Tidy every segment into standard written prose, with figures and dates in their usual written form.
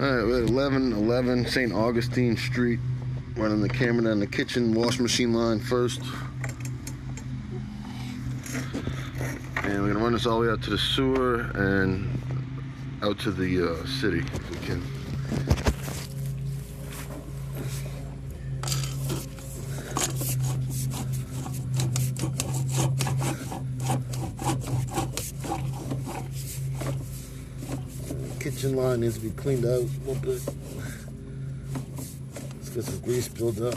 Alright, we're at 1111 St. Augustine Street. Running the camera down the kitchen washing machine line first. And we're going to run this all the way out to the sewer and out to the city if we can. Kitchen line needs to be cleaned out a little bit. Let's get some grease built up.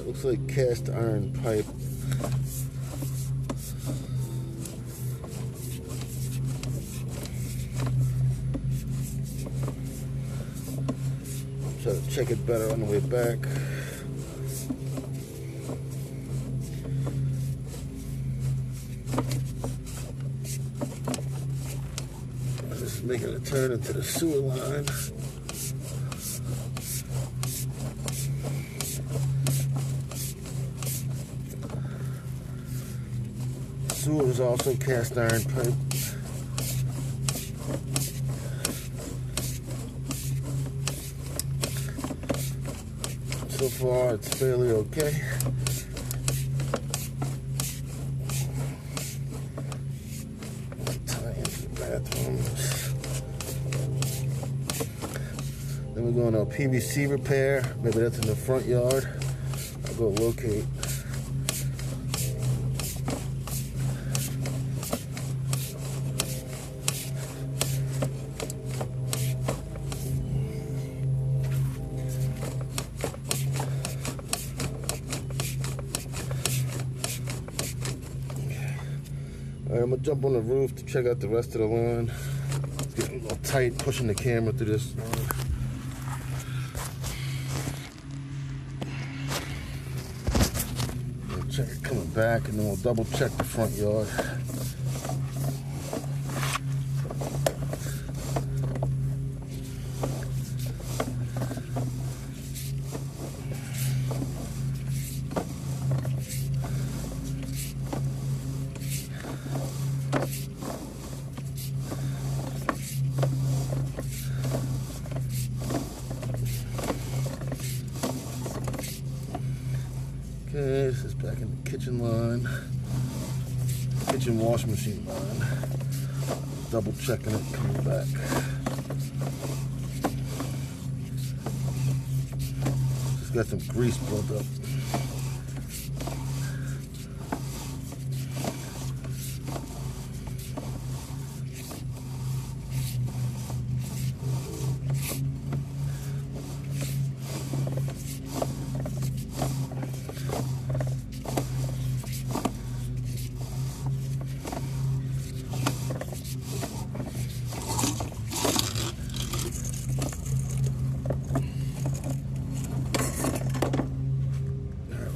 Looks like cast iron pipe. Try to check it better on the way back. Just making a turn into the sewer line. Sewer is also cast iron pipe. So far, it's fairly okay. Tie into the bathrooms. Then we're going to PVC repair. Maybe that's in the front yard. I'll go locate. Alright, I'm gonna jump on the roof to check out the rest of the line. It's getting a little tight pushing the camera through this line. We'll check it coming back, and then we'll double check the front yard. Okay, this is back in the kitchen line. Kitchen wash machine line. Double checking it coming back. Just got some grease built up.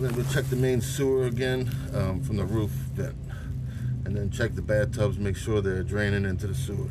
We're going to check the main sewer again from the roof vent, and then check the bathtubs, make sure they're draining into the sewer.